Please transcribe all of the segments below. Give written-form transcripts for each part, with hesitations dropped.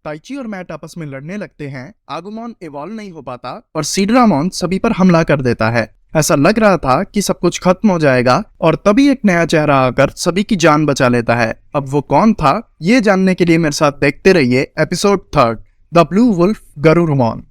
ताइची और मैट आपस में लड़ने लगते हैं, आगुमोन इवॉल्व नहीं हो पाता और सीड्रामोन सभी पर हमला कर देता है। ऐसा लग रहा था कि सब कुछ खत्म हो जाएगा और तभी एक नया चेहरा आकर सभी की जान बचा लेता है। अब वो कौन था, ये जानने के लिए मेरे साथ देखते रहिए episode 3 the blue wolf Garurumon.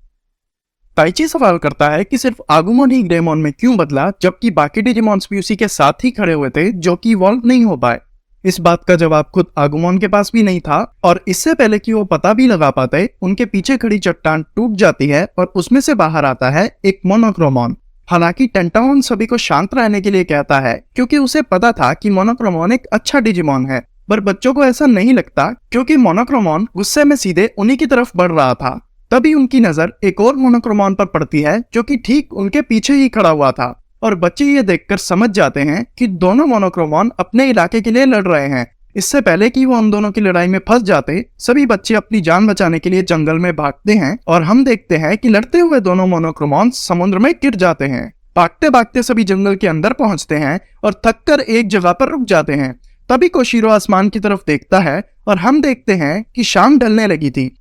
Taichi सवाल करता है कि सिर्फ आगुमोन ही ग्रेमोन में क्यों बदला, जबकि बाकी डिजिमॉन्स भी उसी के साथ ही खड़े हुए थे जो कि इवॉल्व नहीं हो पाए। इस बात का जवाब खुद आगुमोन के पास भी नहीं था और इससे पहले कि वो पता भी लगा पाते, उनके पीछे खड़ी चट्टान टूट जाती है और उसमें से बाहर आता है एक मोनोक्रोमोन। हालांकि टेंटामोन सभी को शांत रहने के लिए कहता है क्योंकि उसे पता था कि मोनोक्रोमोन एक अच्छा डिजिमॉन है, पर बच्चों को ऐसा नहीं लगता क्योंकि मोनोक्रोमोन गुस्से में सीधे उन्हीं की तरफ बढ़ रहा था। तभी उनकी नजर एक और मोनोक्रोमोन पर पड़ती है जो कि ठीक उनके पीछे ही खड़ा हुआ था और बच्चे ये देखकर समझ जाते हैं कि दोनों मोनोक्रोमोन अपने इलाके के लिए लड़ रहे हैं। इससे पहले कि वो उन दोनों की लड़ाई में फंस जाते, सभी बच्चे अपनी जान बचाने के लिए जंगल में भागते हैं और हम देखते हैं कि लड़ते हुए दोनों मोनोक्रोमोन समुद्र में गिर जाते हैं। भागते भागते सभी जंगल के अंदर पहुंचते हैं और थककर एक जगह पर रुक जाते हैं। तभी कोशिरो आसमान की तरफ देखता है और हम देखते हैं कि शाम ढलने लगी थी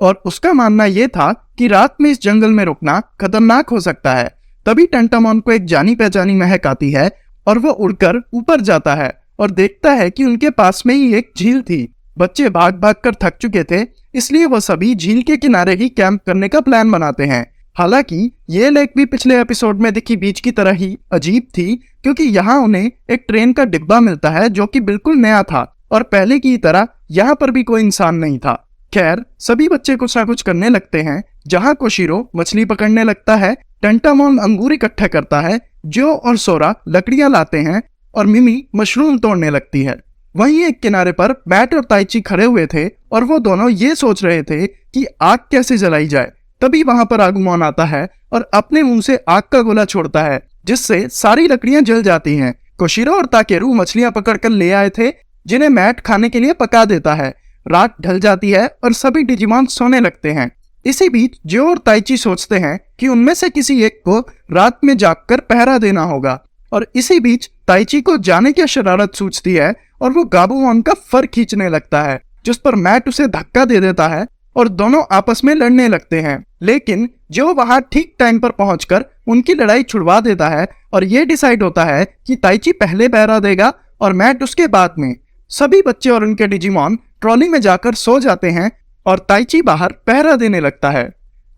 और उसका मानना यह था कि रात में इस जंगल में रुकना खतरनाक हो सकता है। तभी टेंटामोन को एक जानी पहचानी महक आती है और वो उड़कर ऊपर जाता है और देखता है कि उनके पास में ही एक झील थी। बच्चे भाग भाग कर थक चुके थे, इसलिए वो सभी झील के किनारे ही कैंप करने का प्लान बनाते हैं। हालांकि ये लेक भी पिछले एपिसोड में दिखी बीच की तरह ही अजीब थी, क्योंकि यहाँ उन्हें एक ट्रेन का डिब्बा मिलता है जो कि बिल्कुल नया था और पहले की तरह यहाँ पर भी कोई इंसान नहीं था। खैर, सभी बच्चे कुछ ना कुछ करने लगते हैं। जहाँ कोशिरो मछली पकड़ने लगता है, टेंटामोन अंगूर इकट्ठा करता है, जो और सोरा लकड़ियां लाते हैं और मिमी मशरूम तोड़ने लगती है। वहीं एक किनारे पर मैट और ताइची खड़े हुए थे और वो दोनों ये सोच रहे थे कि आग कैसे जलाई जाए। तभी वहां पर आगुमोन आता है और अपने मुंह से आग का गोला छोड़ता है, जिससे सारी लकड़ियां जल जाती हैं। कोशिरो और ताकेरू मछलियां पकड़कर ले आए थे, जिन्हें मैट खाने के लिए पका देता है। रात ढल जाती है और सभी डिजिमॉन सोने लगते हैं। इसी बीच जो और ताइची सोचते हैं कि उनमें से किसी एक को रात में जागकर पहरा देना होगा और इसी बीच ताइची को जाने की शरारत सूझती है और वो गाबुमोन का फर खींचने लगता है, जिस पर मैट उसे धक्का दे देता है और दोनों आपस में लड़ने लगते हैं। लेकिन जो वहां ठीक टाइम पर पहुंचकर उनकी लड़ाई छुड़वा देता है और ये डिसाइड होता है कि ताइची पहले पहरा देगा और मैट उसके बाद में। सभी बच्चे और उनके डिजिमॉन ट्रॉली में जाकर सो जाते हैं और ताइची बाहर पहरा देने लगता है।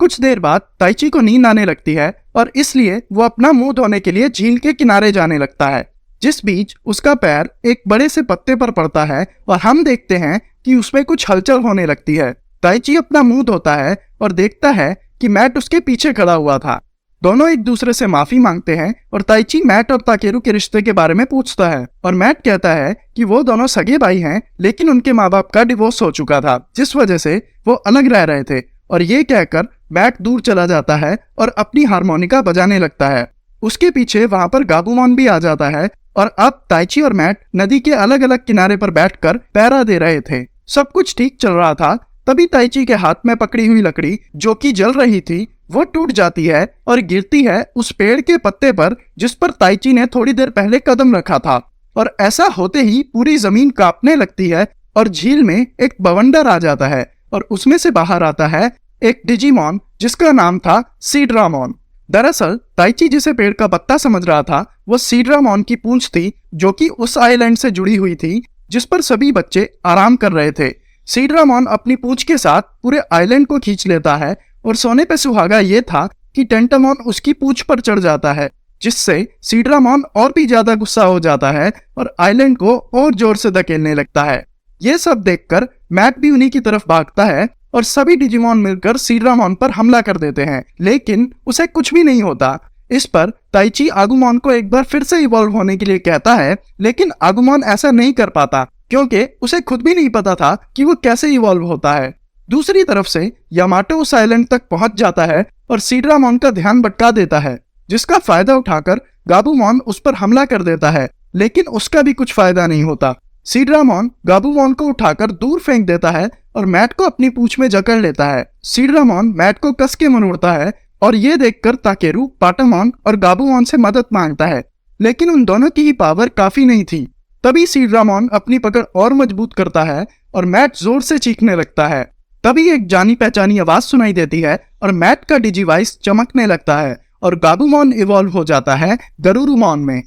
कुछ देर बाद ताइची को नींद आने लगती है और इसलिए वो अपना मुंह धोने के लिए झील के किनारे जाने लगता है। जिस बीच उसका पैर एक बड़े से पत्ते पर पड़ता है और हम देखते हैं कि उसमें कुछ हलचल होने लगती है। ताइची अपना मुंह धोता है और देखता है कि मैट उसके पीछे खड़ा हुआ था। दोनों एक दूसरे से माफी मांगते हैं और ताइची मैट और ताकेरू के रिश्ते के बारे में पूछता है और मैट कहता है कि वो दोनों सगे भाई हैं, लेकिन उनके माँ बाप का डिवोर्स हो चुका था, जिस वजह से वो अलग रह रहे थे। और ये कहकर मैट दूर चला जाता है और अपनी हारमोनिका बजाने लगता है। उसके पीछे वहां पर गाबुमोन भी आ जाता है और अब ताइची और मैट नदी के अलग अलग किनारे पर बैठकर पहरा दे रहे थे। सब कुछ ठीक चल रहा था, तभी ताइची के हाथ में पकड़ी हुई लकड़ी जो कि जल रही थी वो टूट जाती है और गिरती है उस पेड़ के पत्ते पर जिस पर ताइची ने थोड़ी देर पहले कदम रखा था। और ऐसा होते ही पूरी जमीन कांपने लगती है और झील में एक बवंडर आ जाता है और उसमें से बाहर आता है एक डिजिमॉन जिसका नाम था सीड्रामोन। दरअसल ताइची जिसे पेड़ का पत्ता समझ रहा था, वो सीड्रामोन की पूंछ थी जो कि उस आइलैंड से जुड़ी हुई थी जिस पर सभी बच्चे आराम कर रहे थे। सीड्रामोन अपनी पूंछ के साथ पूरे आइलैंड को खींच लेता है और सोने पे सुहागा ये था कि टेंटामोन उसकी पूंछ पर चढ़ जाता है, जिससे सीड्रामोन और भी ज्यादा गुस्सा हो जाता है और आइलैंड को और जोर से धकेलने लगता है। ये सब देखकर मैट भी उन्हीं की तरफ भागता है और सभी डिजिमॉन मिलकर सीड्रामोन पर हमला कर देते हैं, लेकिन उसे कुछ भी नहीं होता। इस पर ताइची आगुमोन को एक बार फिर से इवॉल्व होने के लिए कहता है, लेकिन आगुमोन ऐसा नहीं कर पाता क्योंकि उसे खुद भी नहीं पता था कि वो कैसे इवॉल्व होता है। दूसरी तरफ से यामाटो उस आइलैंड तक पहुंच जाता है और सीड्रामोन का ध्यान भटका देता है, जिसका फायदा उठाकर गाबुमोन उस पर हमला कर देता है, लेकिन उसका भी कुछ फायदा नहीं होता। सीड्रामोन गाबुमोन को उठाकर दूर फेंक देता है और मैट को अपनी पूंछ में जकड़ लेता है। सीड्रामोन मैट को कस के मरोड़ता है और ये देखकर ताकेरू पाटामोन और गाबुमोन से मदद मांगता है, लेकिन उन दोनों की ही पावर काफी नहीं थी। तभी सीड्रामोन अपनी पकड़ और मजबूत करता है और मैट जोर से चीखने लगता है। तभी एक जानी पहचानी आवाज सुनाई देती है और मैट का डिजिवाइस चमकने लगता है और गाबूमॉन इवॉल्व हो जाता है गरुरुमॉन में।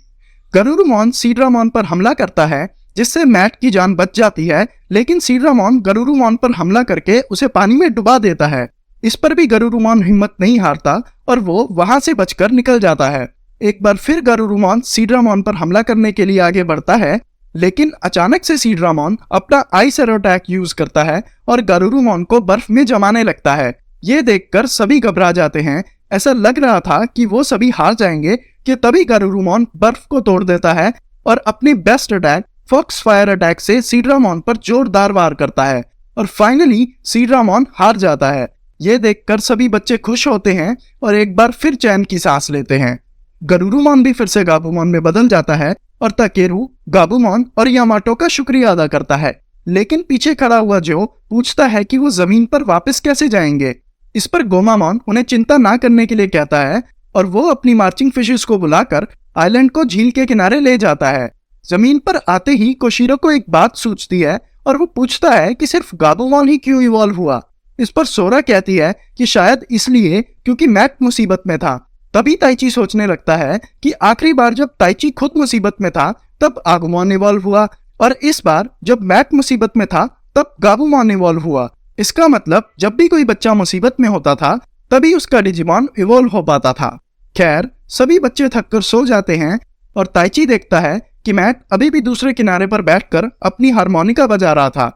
गरुरुमॉन सीड्रामॉन पर हमला करता है जिससे मैट की जान बच जाती है, लेकिन सीड्रामॉन गरुरुमॉन पर हमला करके उसे पानी में डुबा देता है। इस पर भी गरुरुमॉन हिम्मत नहीं हारता और वो वहां से बचकर निकल जाता है। एक बार फिर गरुरुमॉन सीड्रामॉन पर हमला करने के लिए आगे बढ़ता है, लेकिन अचानक से सीड्रामॉन अपना आइस एरो अटैक यूज करता है और गरुरुमॉन को बर्फ में जमाने लगता है। ये देखकर सभी घबरा जाते हैं। ऐसा लग रहा था कि वो सभी हार जाएंगे कि तभी गरुरुमॉन बर्फ को तोड़ देता है और अपनी best attack fox fire attack से सीड्रामॉन पर जोरदार वार करता है और फाइनली सीड्रामॉन हार जाता है। ये देखकर सभी बच्चे खुश होते हैं और एक बार फिर चैन की सांस लेते हैं। गरुरुमॉन भी फिर से गाबूमॉन में बदल जाता है और ताकेरू, गाबूमॉन और यामाटो का शुक्रिया अदा करता है, लेकिन पीछे खड़ा हुआ जो पूछता है कि वो जमीन पर वापस कैसे जाएंगे। इस पर गोमामॉन उन्हें चिंता ना करने के लिए कहता है और वो अपनी मार्चिंग फिशेस को बुलाकर आइलैंड को झील के किनारे ले जाता है। जमीन पर आते ही कोशिरो को एक बात सूझती है और वो पूछता है कि सिर्फ गाबूमॉन ही क्यों इवॉल्व हुआ। इस पर सोरा कहती है कि शायद इसलिए क्योंकि मैट मुसीबत में था। तभी ताइची सोचने लगता है कि आखिरी बार जब ताइची खुद मुसीबत में था तब आगुमॉन इवॉल्व हुआ और इस बार जब मैट मुसीबत में था तब गाबूमॉन इवॉल्व हुआ। इसका मतलब जब भी कोई बच्चा मुसीबत में होता था तभी उसका डिजिमॉन इवॉल्व हो पाता था। खैर, सभी बच्चे थककर सो जाते हैं और ताइची देखता है कि मैट अभी भी दूसरे किनारे पर बैठकर अपनी हारमोनिका बजा रहा था।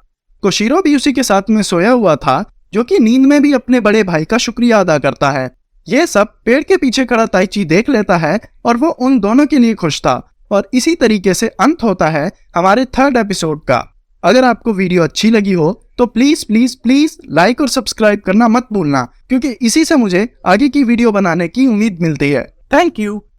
कोशिरो भी उसी के साथ में सोया हुआ था, जो कि नींद में भी अपने बड़े भाई का शुक्रिया अदा करता है। ये सब पेड़ के पीछे खड़ा ताइची देख लेता है और वो उन दोनों के लिए खुश था। और इसी तरीके से अंत होता है हमारे 3rd एपिसोड का। अगर आपको वीडियो अच्छी लगी हो तो प्लीज प्लीज प्लीज लाइक और सब्सक्राइब करना मत भूलना, क्योंकि इसी से मुझे आगे की वीडियो बनाने की उम्मीद मिलती है। Thank you.